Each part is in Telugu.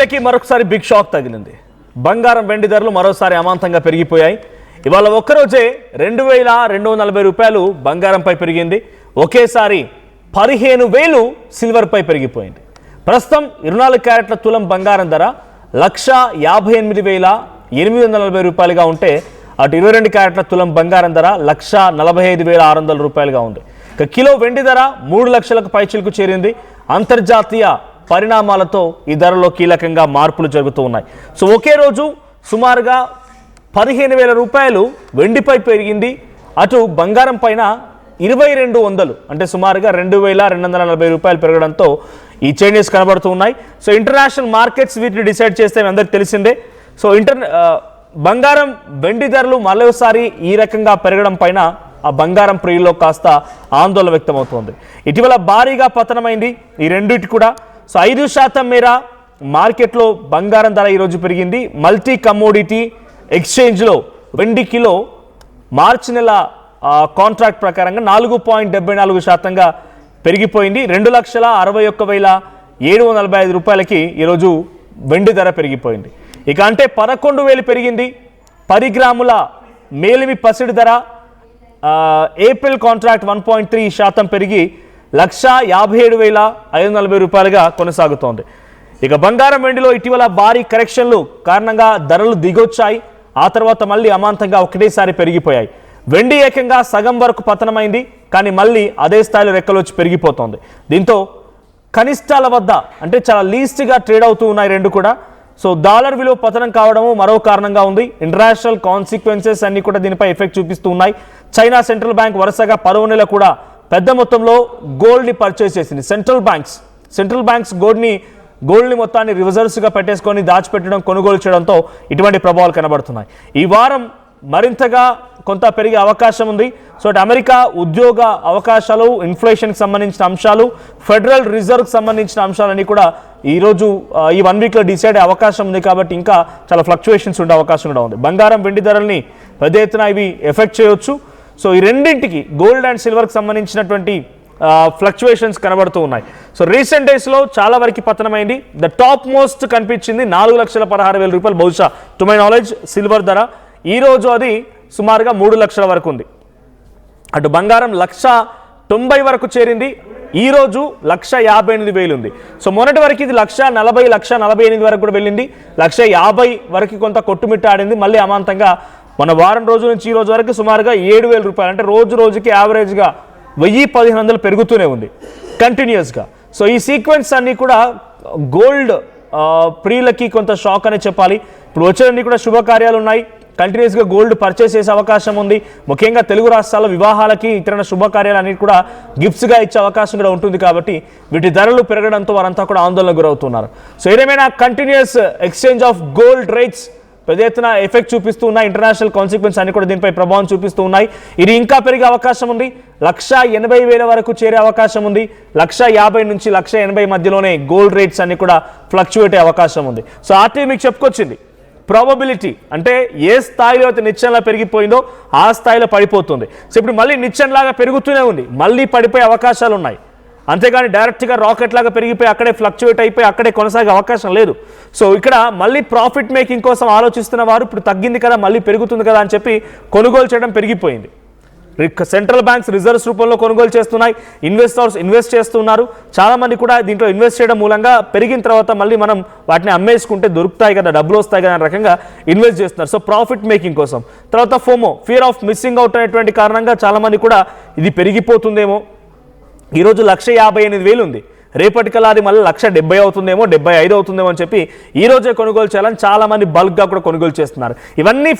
మార్కెట్లకి మరొకసారి బిగ్ షాక్ తగిలింది. బంగారం వెండి ధరలు మరోసారి అమాంతంగా పెరిగిపోయాయి. ఇవాళ ఒక్కరోజే 2240 రూపాయలు బంగారంపై పెరిగింది. ఒకేసారి 15,000 సిల్వర్పై పెరిగిపోయింది. ప్రస్తుతం 24 క్యారెట్ల తులం బంగారం ధర 1,58,840 రూపాయలుగా ఉంటే అటు 22 క్యారెట్ల తులం బంగారం ధర 1,45,600 రూపాయలుగా ఉంది. ఇక కిలో వెండి ధర 3 లక్షలకు పైచిలకు చేరింది. అంతర్జాతీయ పరిణామాలతో ఈ ధరలో కీలకంగా మార్పులు జరుగుతూ ఉన్నాయి. సో ఒకే రోజు సుమారుగా 15,000 రూపాయలు వెండిపై పెరిగింది. అటు బంగారం పైన 2,200 అంటే సుమారుగా 2,240 రూపాయలు పెరగడంతో ఈ చేంజెస్ కనబడుతూ ఉన్నాయి. సో ఇంటర్నేషనల్ మార్కెట్స్ వీటిని డిసైడ్ చేస్తే అందరికి తెలిసిందే. సో బంగారం వెండి ధరలు మరోసారి ఈ రకంగా పెరగడం పైన ఆ బంగారం ప్రియుల్లో కాస్త ఆందోళన వ్యక్తమవుతోంది. ఇటీవల భారీగా పతనమైంది ఈ రెండింటి కూడా. సో 5% మేర మార్కెట్లో బంగారం ధర ఈరోజు పెరిగింది. మల్టీ కమోడిటీ ఎక్స్చేంజ్లో వెండి కిలో మార్చి నెల కాంట్రాక్ట్ ప్రకారంగా 4.74% పెరిగిపోయింది. 2,61,745 రూపాయలకి ఈరోజు వెండి ధర పెరిగిపోయింది. ఇక అంటే 11,000 పెరిగింది. 10 గ్రాముల మేలిమి పసిడి ధర ఏప్రిల్ కాంట్రాక్ట్ 1.3% పెరిగి 1,57,540 రూపాయలుగా కొనసాగుతోంది. ఇక బంగారం వెండిలో ఇటీవల భారీ కరెక్షన్లు కారణంగా ధరలు దిగొచ్చాయి. ఆ తర్వాత మళ్ళీ అమాంతంగా ఒకటేసారి పెరిగిపోయాయి. వెండి ఏకంగా సగం వరకు పతనమైంది, కానీ మళ్ళీ అదే స్థాయిలో రెక్కలొచ్చి పెరిగిపోతోంది. దీంతో కనిష్టాల వద్ద అంటే చాలా లీస్ట్గా ట్రేడ్ అవుతూ ఉన్నాయి రెండు కూడా. సో డాలర్ విలువ పతనం కావడము మరో కారణంగా ఉంది. ఇంటర్నేషనల్ కాన్సిక్వెన్సెస్ అన్ని కూడా దీనిపై ఎఫెక్ట్ చూపిస్తూ ఉన్నాయి. చైనా సెంట్రల్ బ్యాంక్ వరుసగా 10వ నెల కూడా పెద్ద మొత్తంలో గోల్డ్ని పర్చేస్ చేసింది. సెంట్రల్ బ్యాంక్స్ గోల్డ్ని మొత్తాన్ని రిజర్వ్స్గా పెట్టేసుకొని దాచిపెట్టడం, కొనుగోలు చేయడంతో ఇటువంటి ప్రభావాలు కనబడుతున్నాయి. ఈ వారం మరింతగా కొంత పెరిగే అవకాశం ఉంది. సో అమెరికా ఉద్యోగ అవకాశాలు, ఇన్ఫ్లేషన్కి సంబంధించిన అంశాలు, ఫెడరల్ రిజర్వ్కి సంబంధించిన అంశాలన్నీ కూడా ఈరోజు ఈ 1 వీక్లో డిసైడ్ అయ్యే అవకాశం ఉంది. కాబట్టి ఇంకా చాలా ఫ్లక్చుయేషన్స్ ఉండే అవకాశం కూడా ఉంది. బంగారం వెండి ధరల్ని పెద్ద ఎత్తున ఇవి ఎఫెక్ట్ చేయవచ్చు. సో ఈ రెండింటికి గోల్డ్ అండ్ సిల్వర్కి సంబంధించినటువంటి ఫ్లక్చుయేషన్స్ కనబడుతూ ఉన్నాయి. సో రీసెంట్ డేస్లో చాలా వరకు పతనమైంది. ద టాప్ మోస్ట్ కనిపించింది 4,16,000 రూపాయలు బహుశా టు మై నాలెడ్జ్ సిల్వర్ ధర. ఈరోజు అది సుమారుగా 3 లక్షల వరకు ఉంది. అటు బంగారం 1,90,000 వరకు చేరింది. ఈరోజు 1,58,000 ఉంది. సో మొన్నటి వరకు ఇది 1,40,000, 1,48,000 వరకు కూడా వెళ్ళింది. 1,50,000 వరకు కొంత కొట్టుమిట్టాడింది. మళ్ళీ అమాంతంగా మన వారం రోజుల నుంచి ఈ రోజు వరకు సుమారుగా 7,000 రూపాయలు అంటే రోజుకి యావరేజ్గా 1,000-1,500 పెరుగుతూనే ఉంది కంటిన్యూస్గా. సో ఈ సీక్వెన్స్ అన్నీ కూడా గోల్డ్ ప్రియులకి కొంత షాక్ అనే చెప్పాలి. ఇప్పుడు వచ్చేవన్నీ కూడా శుభకార్యాలు ఉన్నాయి. కంటిన్యూస్గా గోల్డ్ పర్చేస్ చేసే అవకాశం ఉంది. ముఖ్యంగా తెలుగు రాష్ట్రాల వివాహాలకి ఇతర శుభకార్యాలు అన్నిటి కూడా గిఫ్ట్స్గా ఇచ్చే అవకాశం కూడా ఉంటుంది. కాబట్టి వీటి ధరలు పెరగడంతో వారంతా కూడా ఆందోళనకు గురవుతున్నారు. సో ఏదేమైనా continuous exchange of gold rates పెద్ద ఎత్తున ఎఫెక్ట్ చూపిస్తూ ఉన్నాయి. ఇంటర్నేషనల్ కాన్సిక్వెన్స్ అన్ని కూడా దీనిపై ప్రభావం చూపిస్తూ ఉన్నాయి. ఇది ఇంకా పెరిగే అవకాశం ఉంది. 1,80,000 వరకు చేరే అవకాశం ఉంది. 1,50,000 నుంచి 1,80,000 మధ్యలోనే గోల్డ్ రేట్స్ అన్ని కూడా ఫ్లక్చువేట్ అయ్యే అవకాశం ఉంది. సో ఆర్టీఐ మీకు చెప్పుకొచ్చింది ప్రాబబిలిటీ అంటే ఏ స్థాయిలో అయితే నిచ్చెనలా పెరిగిపోయిందో ఆ స్థాయిలో పడిపోతుంది. సో ఇప్పుడు మళ్ళీ నిచ్చెనలాగా పెరుగుతూనే ఉంది, మళ్ళీ పడిపోయే అవకాశాలు ఉన్నాయి. అంతేగాని డైరెక్ట్గా రాకెట్ లాగా పెరిగిపోయి అక్కడే ఫ్లక్చువేట్ అయిపోయి అక్కడే కొనసాగే అవకాశం లేదు. సో ఇక్కడ మళ్ళీ ప్రాఫిట్ మేకింగ్ కోసం ఆలోచిస్తున్న వారు ఇప్పుడు తగ్గింది కదా మళ్ళీ పెరుగుతుంది కదా అని చెప్పి కొనుగోలు చేయడం పెరిగిపోయింది. సెంట్రల్ బ్యాంక్స్ రిజర్వ్స్ రూపంలో కొనుగోలు చేస్తున్నాయి. ఇన్వెస్టర్స్ ఇన్వెస్ట్ చేస్తున్నారు. చాలామంది కూడా దీంట్లో ఇన్వెస్ట్ చేయడం మూలంగా పెరిగిన తర్వాత మళ్ళీ మనం వాటిని అమ్మేసుకుంటే దొరుకుతాయి కదా, డబ్బులు వస్తాయి కదా అనే రకంగా ఇన్వెస్ట్ చేస్తున్నారు. సో ప్రాఫిట్ మేకింగ్ కోసం. తర్వాత FOMO fear of missing out అనేటువంటి కారణంగా చాలామంది కూడా ఇది పెరిగిపోతుందేమో. ఈరోజు 1,58,000 ఉంది. రేపటికల్లా అది మళ్ళీ 1,70,000 అవుతుందేమో, 75 అవుతుందేమో అని చెప్పి ఈ రోజే కొనుగోలు చేయాలని చాలామంది బల్క్గా కూడా కొనుగోలు చేస్తున్నారు. ఇవన్నీ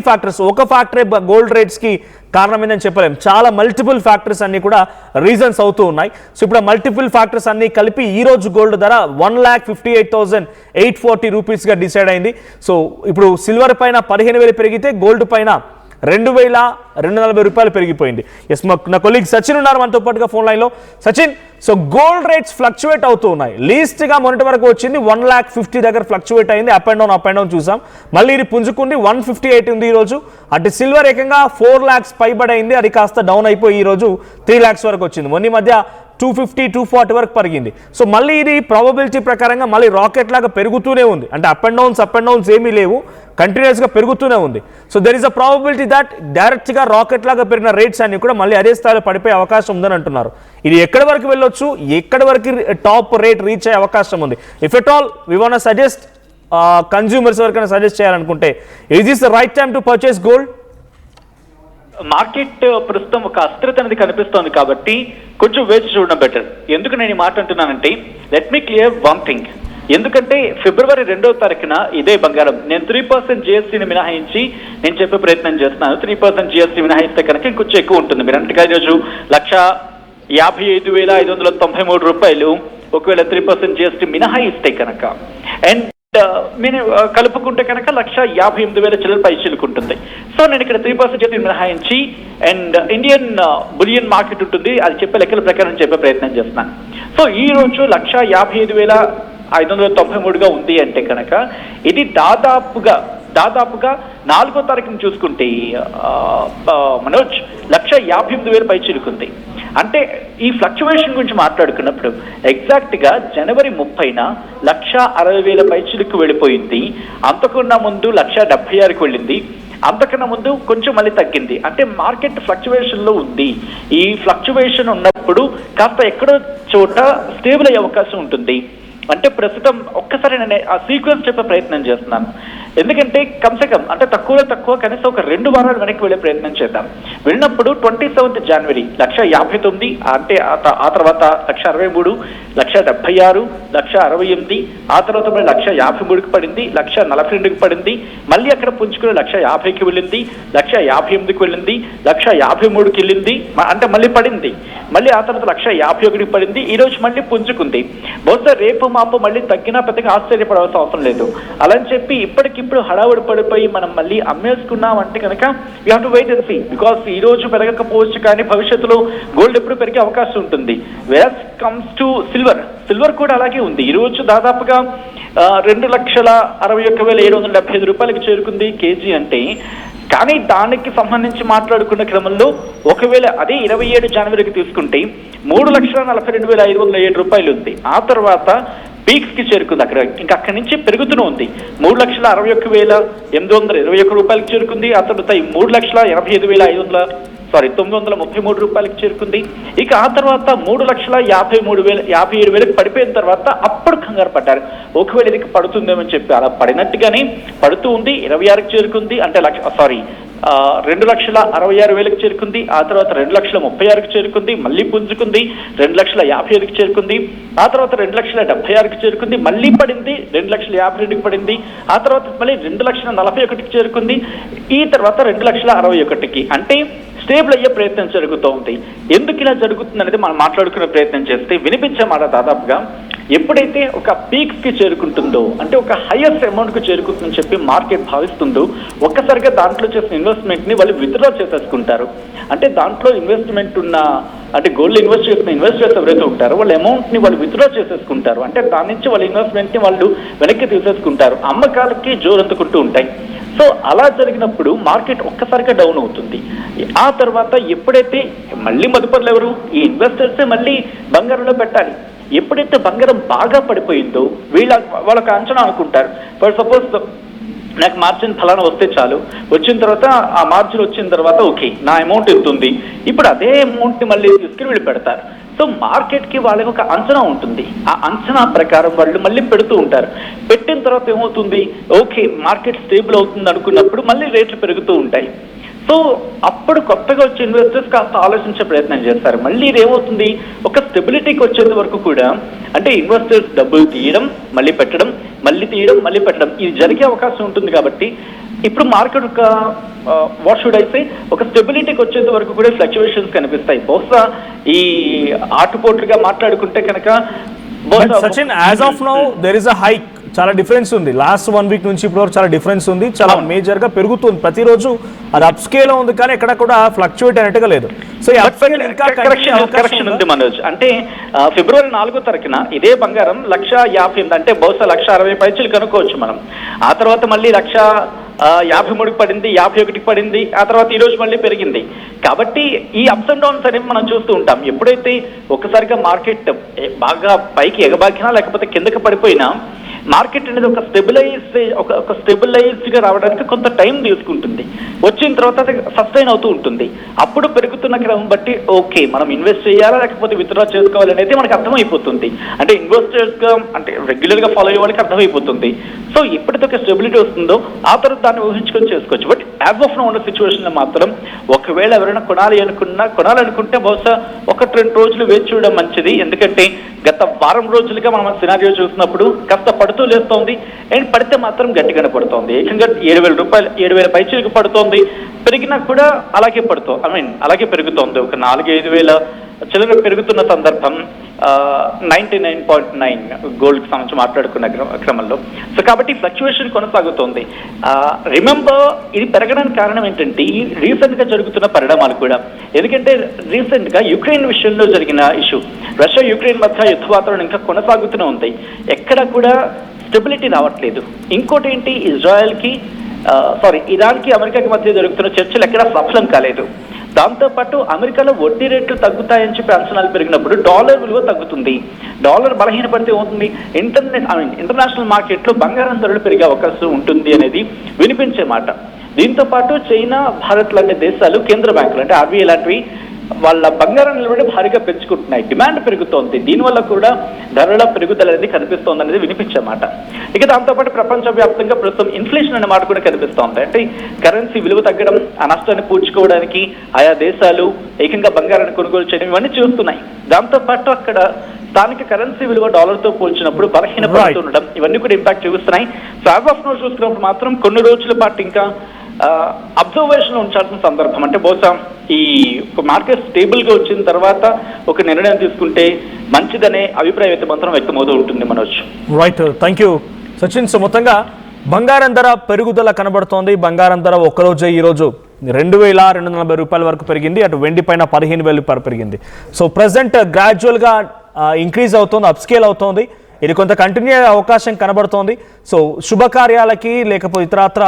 ఫ్యాక్టర్స్ ఒక ఫ్యాక్టరే గోల్డ్ రేట్స్కి కారణమైందని చెప్పలేం. చాలా మల్టిపుల్ ఫ్యాక్టర్స్ అన్నీ కూడా రీజన్స్ అవుతూ ఉన్నాయి. సో ఇప్పుడు మల్టిపుల్ ఫ్యాక్టర్స్ అన్నీ కలిపి ఈరోజు గోల్డ్ ధర 1,58,840 రూపీస్గా డిసైడ్ అయింది. సో ఇప్పుడు సిల్వర్ పైన 15,000 పెరిగితే గోల్డ్ పైన 2,240 రూపాయలు పెరిగిపోయింది. ఎస్ నా కొలీగ్ సచిన్ ఉన్నారు మనతో పాటుగా ఫోన్ లైన్లో. Sachin, so gold rates fluctuate అవుతూ ఉన్నాయి. లీస్ట్గా మొన్నటి వరకు వచ్చింది 1,50,000 దగ్గర ఫ్లక్చువేట్ అయింది. అప్ అండ్ డౌన్ చూసాం. మళ్ళీ ఇది పుంజుకుంది 158 ఉంది ఈరోజు. అటు సిల్వర్ ఏకంగా 4 lakhs పైబడి అయింది. అది కాస్త డౌన్ అయిపోయి ఈరోజు 3 lakhs వరకు వచ్చింది. మొన్న మధ్య 250, 240 వరకు పెరిగింది. సో మళ్ళీ ఇది ప్రాబబిలిటీ ప్రకారంగా మళ్ళీ రాకెట్ లాగా పెరుగుతూనే ఉంది. అంటే అప్ అండ్ డౌన్స్ ఏమీ లేవు, కంటిన్యూస్గా పెరుగుతూనే ఉంది. So there is a probability that డైరెక్ట్గా రాకెట్ లాగా పెరిగిన రేట్స్ అన్ని కూడా మళ్ళీ అదే స్థాయిలో పడిపోయే అవకాశం ఉందని అంటున్నారు. ఇది ఎక్కడి వరకు వెళ్ళొచ్చు, ఎక్కడి వరకు టాప్ రేట్ రీచ్ అయ్యే అవకాశం ఉంది? If at all we want suggest consumers ఎవరికైనా సజెస్ట్ చేయాలనుకుంటే, is this the right time to purchase gold? Market ప్రస్తుతం ఒక అస్థిరత అనేది కనిపిస్తోంది కాబట్టి కొంచెం వేచి చూడడం బెటర్. ఎందుకు నేను ఈ మాట అంటున్నానంటే, let me clear one thing. ఎందుకంటే ఫిబ్రవరి 2వ తారీఖున ఇదే బంగారం నేను 3% జిఎస్టీని మినహాయించి నేను చెప్పే ప్రయత్నం చేస్తున్నాను. 3% జిఎస్టీ మినహాయిస్తే కనుక ఇంకొంచెం ఎక్కువ ఉంటుంది. మీరు అంటే ఈరోజు 1,55,593 రూపాయలు ఒకవేళ 3% జిఎస్టీ మినహాయిస్తే కనుక, అండ్ నేను కలుపుకుంటే కనుక 1,58,000 చిల్లర పై చిలుకుంటుంది. సో నేను ఇక్కడ 3% జిఎస్టీ మినహాయించి అండ్ ఇండియన్ బులియన్ మార్కెట్ ఉంటుంది, అది చెప్పే లెక్కల ప్రకారం చెప్పే ప్రయత్నం చేస్తున్నాను. సో ఈ రోజు 1,55,593గా ఉంది అంటే కనుక ఇది దాదాపుగా 4వ తారీఖున చూసుకుంటే మనోజ్ 1,58,000 పై చిలుకుంది. అంటే ఈ ఫ్లక్చువేషన్ గురించి మాట్లాడుకున్నప్పుడు ఎగ్జాక్ట్గా జనవరి 30న 1,60,000 పై చిలుకు వెళ్ళిపోయింది. అంతకన్నా ముందు 1,76,000కి వెళ్ళింది. అంతకన్నా ముందు కొంచెం మళ్ళీ తగ్గింది. అంటే మార్కెట్ ఫ్లక్చువేషన్ లో ఉంది. ఈ ఫ్లక్చువేషన్ ఉన్నప్పుడు కాస్త ఎక్కడో చోట స్టేబుల్ అయ్యే అవకాశం ఉంటుంది. అంటే ప్రస్తుతం ఒక్కసారి నేను ఆ సీక్వెన్స్ చెప్పే ప్రయత్నం చేస్తున్నాను. ఎందుకంటే కమ్సే అంటే తక్కువ కనీసం ఒక 2 వారాలు వెనక్కి వెళ్ళే ప్రయత్నం చేద్దాం. వెళ్ళినప్పుడు 27 జనవరి 1,59,000, అంటే ఆ తర్వాత 1,63,000, 1,76,000, 1,68,000, ఆ తర్వాత మళ్ళీ 1,53,000కి పడింది, 1,42,000కి పడింది, మళ్ళీ అక్కడ పుంజుకుని 1,50,000కి వెళ్ళింది, 1,58,000కి వెళ్ళింది, 1,53,000కి వెళ్ళింది, అంటే మళ్ళీ పడింది, మళ్ళీ ఆ తర్వాత 1,51,000కి పడింది. ఈ రోజు మళ్ళీ పుంజుకుంది. బహుశా రేపు మాపు మళ్ళీ తగ్గినా పెద్దగా ఆశ్చర్యపడాల్సిన అవసరం లేదు. అలా అని చెప్పి ఇప్పటికిప్పుడు హడావుడి పడిపోయి మనం మళ్ళీ అమ్మేసుకున్నాం అంటే కనుక you have to wait and see. Because ఈ రోజు పెరగకపోవచ్చు కానీ భవిష్యత్తులో గోల్డ్ ఎప్పుడు పెరిగే అవకాశం ఉంటుంది. వెరస్ కమ్స్ టు సిల్వర్ కూడా అలాగే ఉంది. ఈ రోజు దాదాపుగా 2,61,775 రూపాయలకి చేరుకుంది కేజీ అంటే. కానీ దానికి సంబంధించి మాట్లాడుకున్న క్రమంలో ఒకవేళ అదే 27 జనవరికి తీసుకుంటే 3,42,507 రూపాయలు ఉంది. ఆ తర్వాత పీక్స్ కి చేరుకుంది. ఇంకా అక్కడి నుంచి పెరుగుతూనే ఉంది. 3,61,821 రూపాయలకి చేరుకుంది. ఆ తర్వాత 3,85,933 రూపాయలకి చేరుకుంది. ఇక ఆ తర్వాత 3,57,000 పడిపోయిన తర్వాత అప్పుడు కంగారు పడ్డారు, ఒకవేళ ఇది పడుతుందేమని చెప్పి. అలా పడినట్టుగానే పడుతూ ఉంది. 26కి చేరుకుంది. అంటే 2,66,000కి చేరుకుంది. ఆ తర్వాత 2,36,000కి చేరుకుంది, మళ్ళీ పుంజుకుంది. 2,50,000కి చేరుకుంది. ఆ తర్వాత 2,76,000కి చేరుకుంది, మళ్ళీ పడింది. 2,52,000కి పడింది. ఆ తర్వాత మళ్ళీ 2,41,000కి చేరుకుంది. ఈ తర్వాత 2,61,000కి. అంటే స్టేబుల్ అయ్యే ప్రయత్నం జరుగుతూ ఉంది. ఎందుకు ఇలా జరుగుతుంది అనేది మనం మాట్లాడుకునే ప్రయత్నం చేస్తే వినిపించే మాట దాదాపుగా ఎప్పుడైతే ఒక పీక్స్ కి చేరుకుంటుందో, అంటే ఒక హైయెస్ట్ అమౌంట్ కు చేరుకుంటుందని చెప్పి మార్కెట్ భావిస్తుందో, ఒక్కసారిగా దాంట్లో చేసిన ఇన్వెస్ట్మెంట్ ని వాళ్ళు విత్డ్రా చేసేసుకుంటారు. అంటే దాంట్లో ఇన్వెస్ట్మెంట్ ఉన్న, అంటే గోల్డ్ ఇన్వెస్ట్ చేసిన ఇన్వెస్టర్స్ ఎవరైతే ఉంటారో వాళ్ళ అమౌంట్ ని వాళ్ళు విత్డ్రా చేసేసుకుంటారు. అంటే దాని నుంచి వాళ్ళ ఇన్వెస్ట్మెంట్ ని వాళ్ళు వెనక్కి తీసేసుకుంటారు. అమ్మకాలకి జోరందుకుంటూ ఉంటాయి. సో అలా జరిగినప్పుడు మార్కెట్ ఒక్కసారిగా డౌన్ అవుతుంది. ఆ తర్వాత ఎప్పుడైతే మళ్ళీ మదుపర్లు ఎవరు, ఈ ఇన్వెస్టర్సే మళ్ళీ బంగారంలో పెట్టాలి. ఎప్పుడైతే బంగారం బాగా పడిపోయిందో వాళ్ళకి అంచనా అనుకుంటారు. ఫర్ సపోజ్ నాకు మార్జిన్ ఫలానా వస్తే చాలు, వచ్చిన తర్వాత ఆ మార్జిన్ వచ్చిన తర్వాత ఓకే నా అమౌంట్ ఎంత ఉంది, ఇప్పుడు అదే అమౌంట్ ని మళ్ళీ తీసుకుని వీళ్ళు పెడతారు. సో మార్కెట్ కి వాళ్ళకి ఒక అంచనా ఉంటుంది. ఆ అంచనా ప్రకారం వాళ్ళు మళ్ళీ పెడుతూ ఉంటారు. పెట్టిన తర్వాత ఏమవుతుంది, ఓకే మార్కెట్ స్టేబుల్ అవుతుంది అనుకున్నప్పుడు మళ్ళీ రేట్లు పెరుగుతూ ఉంటాయి. సో అప్పుడు కొత్తగా వచ్చే ఇన్వెస్టర్స్ కాస్త ఆలోచించే ప్రయత్నం చేస్తారు. మళ్ళీ ఇదేమవుతుంది, ఒక స్టెబిలిటీకి వచ్చేంత వరకు కూడా, అంటే ఇన్వెస్టర్స్ డబ్బులు తీయడం, మళ్ళీ పెట్టడం, మళ్ళీ తీయడం, మళ్ళీ పెట్టడం, ఇది జరిగే అవకాశం ఉంటుంది. కాబట్టి ఇప్పుడు మార్కెట్ ఒక వాట్ షుడ్ ఐ సే, ఒక స్టెబిలిటీకి వచ్చేంత వరకు కూడా ఫ్లక్చువేషన్స్ కనిపిస్తాయి. బహుశా ఈ ఆటుపోట్లుగా మాట్లాడుకుంటే కనుక Sachin, as of now there is a hike, చాలా డిఫరెన్స్ ఉంది. లాస్ట్ 1 వీక్ నుంచి ఇప్పుడు చాలా డిఫరెన్స్ ఉంది. చాలా మేజర్ గా పెరుగుతుంది ప్రతిరోజు. అది అప్ స్కేల్ ఉంది కానీ ఎక్కడ కూడా ఫ్లక్చువేట్ అనేట్టుగా లేదు. సో కరెక్షన్ ఉంది మనోజ్. అంటే ఫిబ్రవరి 4వ తారీఖున ఇదే బంగారం 1,50,000, అంటే బహుశా 1,60,000 పైచలు కనుక్కోవచ్చు మనం. ఆ తర్వాత మళ్ళీ 53కి పడింది, 51కి పడింది, ఆ తర్వాత ఈ రోజు మళ్ళీ పెరిగింది. కాబట్టి ఈ అప్స్ అండ్ డౌన్స్ అనేవి మనం చూస్తూ ఉంటాం. ఎప్పుడైతే ఒక్కసారిగా మార్కెట్ బాగా పైకి ఎగబాకినా లేకపోతే కిందకి పడిపోయినా మార్కెట్ అనేది ఒక స్టెబిలైజ్గా రావడానికి కొంత టైం తీసుకుంటుంది. వచ్చిన తర్వాత అది సస్టైన్ అవుతూ ఉంటుంది. అప్పుడు పెరుగుతున్న క్రమం బట్టి ఓకే మనం ఇన్వెస్ట్ చేయాలా లేకపోతే విత్డ్రా చేసుకోవాలి అనేది మనకు అర్థమైపోతుంది. అంటే ఇన్వెస్టర్స్గా అంటే రెగ్యులర్గా ఫాలో అయ్యే వాళ్ళకి అర్థమైపోతుంది. సో ఎప్పుడైతే ఒక స్టెబిలిటీ వస్తుందో ఆ తర్వాత దాన్ని ఊహించుకొని చేసుకోవచ్చు. బట్ యాజ్ ఆఫ్ నో ఉన్న సిచ్యువేషన్లో మాత్రం ఒకవేళ ఎవరైనా కొనాలనుకుంటే బహుశా 1-2 రోజులు వేచి చూడడం మంచిది. ఎందుకంటే గత వారం రోజులుగా మనం సినారియో చూసినప్పుడు కాస్త పడుతూ లేస్తోంది అండ్ పడితే మాత్రం గట్టిగానే పడుతోంది. ఏకంగా 7,000 రూపాయలు 7,000 పైచీలకు పడుతోంది. పెరిగినా కూడా అలాగే అలాగే పెరుగుతోంది. ఒక 4-5 వేల చిల్లర పెరుగుతున్న సందర్భం 99.9 గోల్డ్కి సంబంధించి మాట్లాడుకున్న క్రమంలో. సో కాబట్టి ఫ్లక్చువేషన్ కొనసాగుతోంది. రిమెంబర్ ఇది పెరగడానికి కారణం ఏంటంటే ఈ రీసెంట్గా జరుగుతున్న పరిణామాలు కూడా. ఎందుకంటే రీసెంట్గా యుక్రెయిన్ విషయంలో జరిగిన ఇష్యూ, రష్యా యుక్రెయిన్ మధ్య యుద్ధ వాతావరణం ఇంకా కొనసాగుతూనే ఉంది. ఎక్కడ కూడా స్టెబిలిటీ రావట్లేదు. ఇంకోటి ఏంటి, ఇరాన్కి అమెరికాకి మధ్య జరుగుతున్న చర్చలు ఎక్కడా సఫలం కాలేదు. దాంతోపాటు అమెరికాలో వడ్డీ రేట్లు తగ్గుతాయని చెప్పి అంచనాలు పెరిగినప్పుడు డాలర్ విలువ తగ్గుతుంది. డాలర్ బలహీనపడితే ఏమవుతుంది, ఇంటర్నేషనల్ మార్కెట్లో బంగారం ధరలు పెరిగే అవకాశం ఉంటుంది అనేది వినిపించే మాట. దీంతో పాటు చైనా, భారత్ లాంటి దేశాలు కేంద్ర బ్యాంకులు అంటే ఆర్బీఐ లాంటివి వాళ్ళ బంగారం నిలబడి భారీగా పెంచుకుంటున్నాయి. డిమాండ్ పెరుగుతోంది. దీనివల్ల కూడా ధరల పెరుగుదల అనేది కనిపిస్తోంది అనేది వినిపించే మాట. ఇక దాంతోపాటు ప్రపంచవ్యాప్తంగా ప్రస్తుతం ఇన్ఫ్లేషన్ అనే మాట కూడా కనిపిస్తోంది. అంటే కరెన్సీ విలువ తగ్గడం, ఆ నష్టాన్ని పూడ్చుకోవడానికి ఆయా దేశాలు ఏకంగా బంగారాన్ని కొనుగోలు చేయడం ఇవన్నీ చూస్తున్నాయి. దాంతోపాటు అక్కడ స్థానిక కరెన్సీ విలువ డాలర్తో పోల్చినప్పుడు బలహీనపడుతుండడం ఇవన్నీ కూడా ఇంపాక్ట్ చూపిస్తున్నాయి. సో యాజ్ ఆఫ్ నో చూసుకున్నప్పుడు మాత్రం కొన్ని రోజుల పాటు ఇంకా అబ్జర్వేషన్ ఉంచాల్సిన సందర్భం. అంటే బహుశా ఈ మార్కెట్ స్టేబుల్గా వచ్చిన తర్వాత ఒక నిర్ణయం తీసుకుంటే మంచిదనే అభిప్రాయం అయితే మాత్రం వ్యక్తమవుతూ ఉంటుంది. Manoj. Right, thank you Sachin. So మొత్తంగా బంగారం ధర పెరుగుదల కనబడుతోంది. బంగారం ధర ఒక్కరోజే ఈరోజు 2,240 రూపాయల వరకు పెరిగింది. అటు వెండి పైన 15,000 పెరిగింది. సో ప్రజెంట్ గ్రాడ్యువల్గా ఇంక్రీజ్ అవుతోంది, అప్స్కేల్ అవుతోంది. ఇది కొంత కంటిన్యూ అయ్యే అవకాశం కనబడుతోంది. సో శుభకార్యాలకి లేకపోతే ఇతరత్ర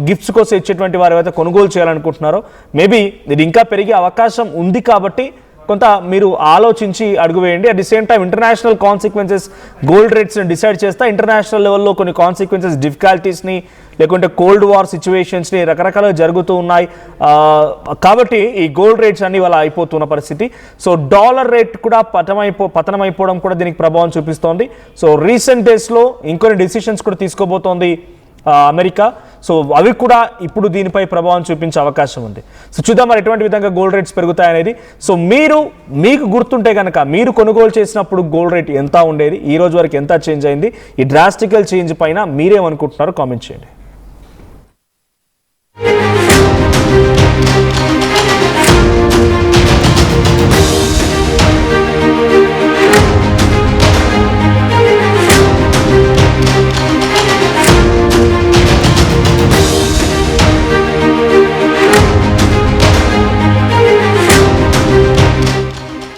గిఫ్ట్స్ కోసం ఇచ్చేటువంటి వారు ఏవైతే కొనుగోలు చేయాలనుకుంటున్నారో మేబీ ఇది ఇంకా పెరిగే అవకాశం ఉంది. కాబట్టి కొంత మీరు ఆలోచించి అడుగు వేయండి. At the same time international consequences gold రేట్స్ని డిసైడ్ చేస్తా. ఇంటర్నేషనల్ లెవెల్లో కొన్ని కాన్సిక్వెన్సెస్, డిఫికల్టీస్ని లేకుంటే కోల్డ్ వార్ సిచ్యువేషన్స్ని రకరకాలుగా జరుగుతూ ఉన్నాయి. కాబట్టి ఈ గోల్డ్ రేట్స్ అన్ని వాళ్ళ అయిపోతున్న పరిస్థితి. సో డాలర్ రేట్ కూడా పతనమైపోవడం కూడా దీనికి ప్రభావం చూపిస్తోంది. సో రీసెంట్ డేస్లో ఇంకొన్ని డెసిషన్స్ కూడా తీసుకోబోతోంది అమెరికా. సో అవి కూడా ఇప్పుడు దీనిపై ప్రభావం చూపించే అవకాశం ఉంది. సో చూద్దాం మరి ఎటువంటి విధంగా గోల్డ్ రేట్స్ పెరుగుతాయనేది. సో మీకు గుర్తుంటే కనుక మీరు కొనుగోలు చేసినప్పుడు గోల్డ్ రేట్ ఎంత ఉండేది, ఈ రోజు వరకు ఎంత చేంజ్ అయింది, ఈ డ్రాస్టికల్ చేంజ్ పైన మీరేమనుకుంటున్నారో కామెంట్ చేయండి.